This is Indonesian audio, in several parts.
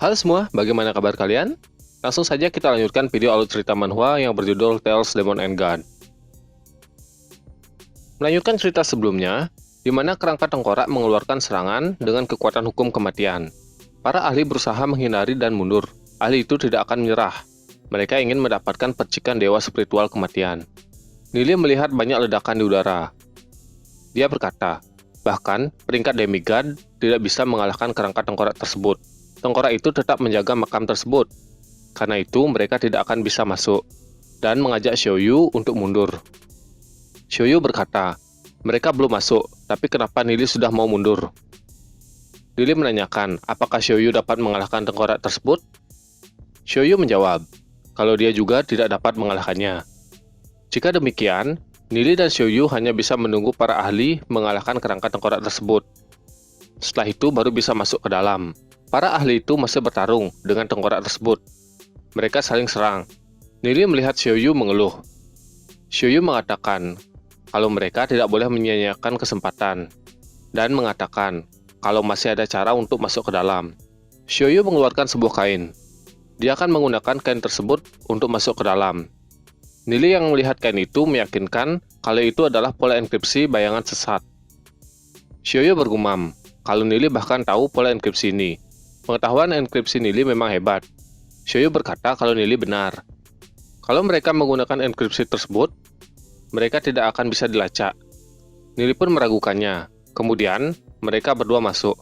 Halo semua, bagaimana kabar kalian? Langsung saja kita lanjutkan video alur cerita manhwa yang berjudul Tales Demon and God. Melanjutkan cerita sebelumnya, di mana kerangka tengkorak mengeluarkan serangan dengan kekuatan hukum kematian. Para ahli berusaha menghindari dan mundur. Ahli itu tidak akan menyerah. Mereka ingin mendapatkan percikan dewa spiritual kematian. Nili melihat banyak ledakan di udara. Dia berkata, bahkan peringkat demigod tidak bisa mengalahkan kerangka tengkorak tersebut. Tengkorak itu tetap menjaga makam tersebut. Karena itu, mereka tidak akan bisa masuk dan mengajak Xiaoyu untuk mundur. Xiaoyu berkata, mereka belum masuk, tapi kenapa Nili sudah mau mundur? Nili menanyakan, apakah Xiaoyu dapat mengalahkan tengkorak tersebut? Xiaoyu menjawab, kalau dia juga tidak dapat mengalahkannya. Jika demikian, Nili dan Xiaoyu hanya bisa menunggu para ahli mengalahkan kerangka tengkorak tersebut. Setelah itu baru bisa masuk ke dalam. Para ahli itu masih bertarung dengan tengkorak tersebut. Mereka saling serang. Nili melihat Xiaoyu mengeluh. Xiaoyu mengatakan kalau mereka tidak boleh menyia-nyiakan kesempatan dan mengatakan kalau masih ada cara untuk masuk ke dalam. Xiaoyu mengeluarkan sebuah kain. Dia akan menggunakan kain tersebut untuk masuk ke dalam. Nili yang melihat kain itu meyakinkan kalau itu adalah pola enkripsi bayangan sesat. Xiaoyu bergumam kalau Nili bahkan tahu pola enkripsi ini. Pengetahuan enkripsi Nili memang hebat. Xiaoyu berkata kalau Nili benar. Kalau mereka menggunakan enkripsi tersebut, mereka tidak akan bisa dilacak. Nili pun meragukannya. Kemudian, mereka berdua masuk.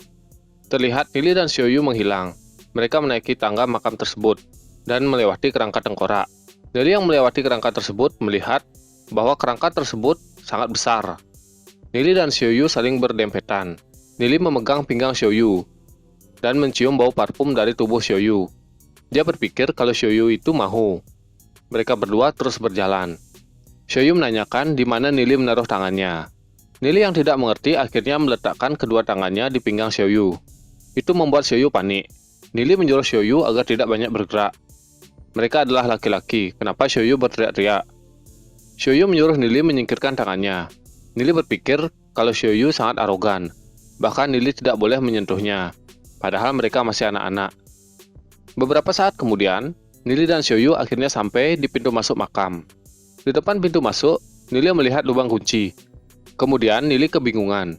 Terlihat Nili dan Xiaoyu menghilang. Mereka menaiki tangga makam tersebut dan melewati kerangka tengkorak. Nili yang melewati kerangka tersebut melihat bahwa kerangka tersebut sangat besar. Nili dan Xiaoyu saling berdempetan. Nili memegang pinggang Xiaoyu dan mencium bau parfum dari tubuh Xiaoyu. Dia berpikir kalau Xiaoyu itu mahu. Mereka berdua terus berjalan. Xiaoyu menanyakan di mana Nili menaruh tangannya. Nili yang tidak mengerti akhirnya meletakkan kedua tangannya di pinggang Xiaoyu. Itu membuat Xiaoyu panik. Nili menyuruh Xiaoyu agar tidak banyak bergerak. Mereka adalah laki-laki, kenapa Xiaoyu berteriak-teriak? Xiaoyu menyuruh Nili menyingkirkan tangannya. Nili berpikir kalau Xiaoyu sangat arogan. Bahkan Nili tidak boleh menyentuhnya. Padahal mereka masih anak-anak. Beberapa saat kemudian, Nili dan Xiaoyu akhirnya sampai di pintu masuk makam. Di depan pintu masuk, Nili melihat lubang kunci. Kemudian Nili kebingungan.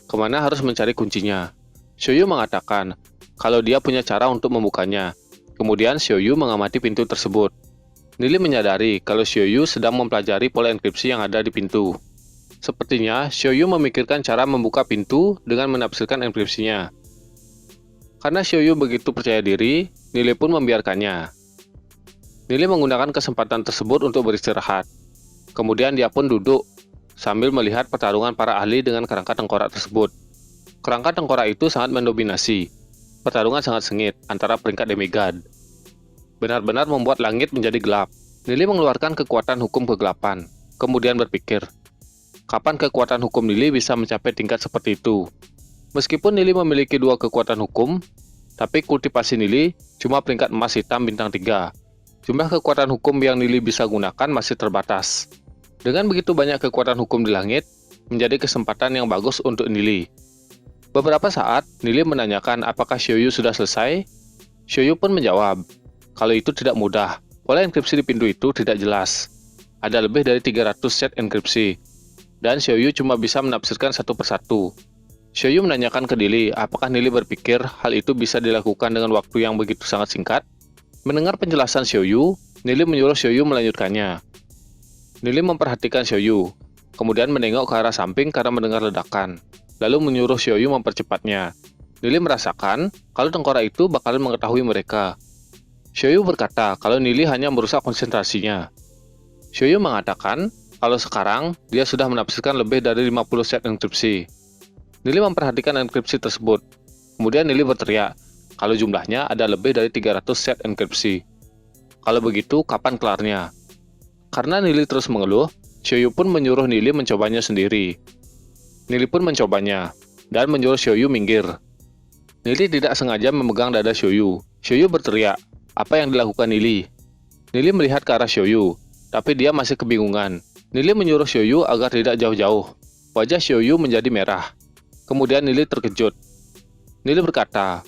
Kemana harus mencari kuncinya? Xiaoyu mengatakan kalau dia punya cara untuk membukanya. Kemudian Xiaoyu mengamati pintu tersebut. Nili menyadari kalau Xiaoyu sedang mempelajari pola enkripsi yang ada di pintu. Sepertinya Xiaoyu memikirkan cara membuka pintu dengan menafsirkan enkripsinya. Karena Xiaoyu begitu percaya diri, Nili pun membiarkannya. Nili menggunakan kesempatan tersebut untuk beristirahat. Kemudian dia pun duduk, sambil melihat pertarungan para ahli dengan kerangka tengkorak tersebut. Kerangka tengkorak itu sangat mendominasi. Pertarungan sangat sengit antara peringkat demigod. Benar-benar membuat langit menjadi gelap. Nili mengeluarkan kekuatan hukum kegelapan, kemudian berpikir, kapan kekuatan hukum Nili bisa mencapai tingkat seperti itu? Meskipun Nili memiliki dua kekuatan hukum, tapi kultivasi Nili cuma peringkat emas hitam bintang 3. Jumlah kekuatan hukum yang Nili bisa gunakan masih terbatas. Dengan begitu banyak kekuatan hukum di langit, menjadi kesempatan yang bagus untuk Nili. Beberapa saat, Nili menanyakan apakah Xiaoyu sudah selesai. Xiaoyu pun menjawab, kalau itu tidak mudah. Pola enkripsi di pintu itu tidak jelas. Ada lebih dari 300 set enkripsi, dan Xiaoyu cuma bisa menafsirkan satu persatu. Xiaoyu menanyakan ke Nili apakah Nili berpikir hal itu bisa dilakukan dengan waktu yang begitu sangat singkat. Mendengar penjelasan Xiaoyu, Nili menyuruh Xiaoyu melanjutkannya. Nili memperhatikan Xiaoyu, kemudian menengok ke arah samping karena mendengar ledakan, lalu menyuruh Xiaoyu mempercepatnya. Nili merasakan kalau tengkorak itu bakalan mengetahui mereka. Xiaoyu berkata kalau Nili hanya merusak konsentrasinya. Xiaoyu mengatakan kalau sekarang dia sudah menafsirkan lebih dari 50 set enkripsi. Nili memperhatikan enkripsi tersebut. Kemudian Nili berteriak kalau jumlahnya ada lebih dari 300 set enkripsi. Kalau begitu, kapan kelarnya? Karena Nili terus mengeluh, Xiaoyu pun menyuruh Nili mencobanya sendiri. Nili pun mencobanya, dan menyuruh Xiaoyu minggir. Nili tidak sengaja memegang dada Xiaoyu. Xiaoyu berteriak, apa yang dilakukan Nili? Nili melihat ke arah Xiaoyu, tapi dia masih kebingungan. Nili menyuruh Xiaoyu agar tidak jauh-jauh. Wajah Xiaoyu menjadi merah. Kemudian Nili terkejut. Nili berkata,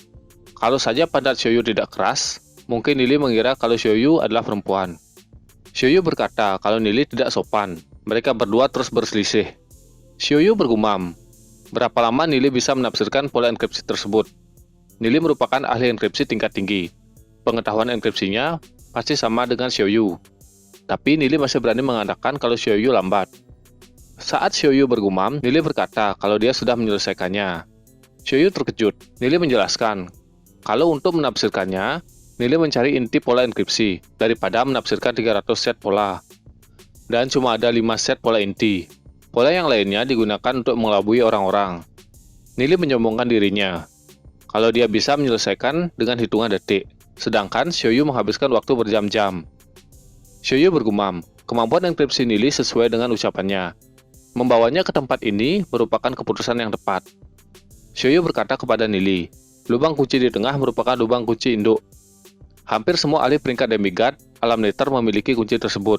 Kalau saja pantat Xiaoyu tidak keras, mungkin Nili mengira kalau Xiaoyu adalah perempuan. Xiaoyu berkata kalau Nili tidak sopan. Mereka berdua terus berselisih. Xiaoyu bergumam, berapa lama Nili bisa menafsirkan pola enkripsi tersebut? Nili merupakan ahli enkripsi tingkat tinggi. Pengetahuan enkripsinya pasti sama dengan Xiaoyu. Tapi Nili masih berani mengatakan kalau Xiaoyu lambat. Saat Xiaoyu bergumam, Nili berkata kalau dia sudah menyelesaikannya. Xiaoyu terkejut. Nili menjelaskan, kalau untuk menafsirkannya, Nili mencari inti pola enkripsi daripada menafsirkan 300 set pola. Dan cuma ada 5 set pola inti. Pola yang lainnya digunakan untuk mengelabui orang-orang. Nili menyombongkan dirinya. Kalau dia bisa menyelesaikan dengan hitungan detik, sedangkan Xiaoyu menghabiskan waktu berjam-jam. Xiaoyu bergumam, kemampuan enkripsi Nili sesuai dengan ucapannya. Membawanya ke tempat ini merupakan keputusan yang tepat. Xiaoyu berkata kepada Nili, lubang kunci di tengah merupakan lubang kunci induk. Hampir semua ahli peringkat demigod alam nether memiliki kunci tersebut.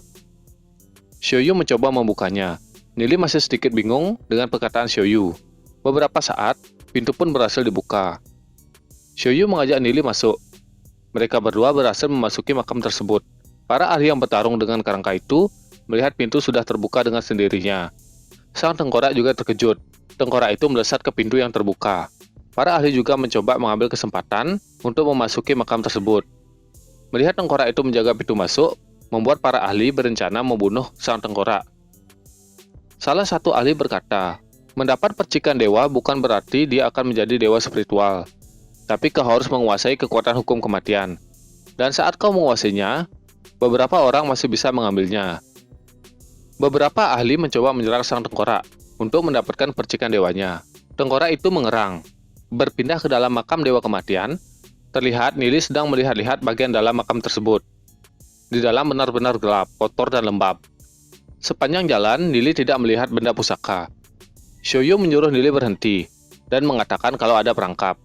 Xiaoyu mencoba membukanya. Nili masih sedikit bingung dengan perkataan Xiaoyu. Beberapa saat, pintu pun berhasil dibuka. Xiaoyu mengajak Nili masuk. Mereka berdua berhasil memasuki makam tersebut. Para ahli yang bertarung dengan kerangka itu melihat pintu sudah terbuka dengan sendirinya. Sang tengkorak juga terkejut. Tengkorak itu melesat ke pintu yang terbuka. Para ahli juga mencoba mengambil kesempatan untuk memasuki makam tersebut. Melihat tengkorak itu menjaga pintu masuk, membuat para ahli berencana membunuh sang tengkorak. Salah satu ahli berkata, mendapat percikan dewa bukan berarti dia akan menjadi dewa spiritual, tapi kau harus menguasai kekuatan hukum kematian. Dan saat kau menguasainya, beberapa orang masih bisa mengambilnya. Beberapa ahli mencoba menyerang sang tengkorak untuk mendapatkan percikan dewanya. Tengkorak itu mengerang. Berpindah ke dalam makam dewa kematian, terlihat Nili sedang melihat-lihat bagian dalam makam tersebut. Di dalam benar-benar gelap, kotor dan lembab. Sepanjang jalan, Nili tidak melihat benda pusaka. Xiaoyu menyuruh Nili berhenti dan mengatakan kalau ada perangkap.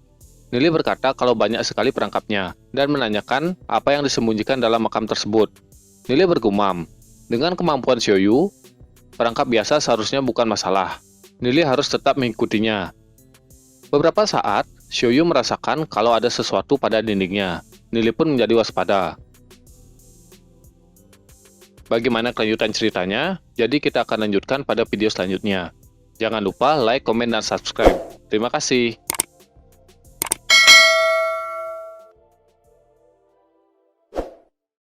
Nili berkata kalau banyak sekali perangkapnya dan menanyakan apa yang disembunyikan dalam makam tersebut. Nili bergumam, dengan kemampuan Xiaoyu, perangkap biasa seharusnya bukan masalah. Nili harus tetap mengikutinya. Beberapa saat, Xiaoyu merasakan kalau ada sesuatu pada dindingnya. Nili pun menjadi waspada. Bagaimana kelanjutan ceritanya? Jadi kita akan lanjutkan pada video selanjutnya. Jangan lupa like, komen, dan subscribe. Terima kasih.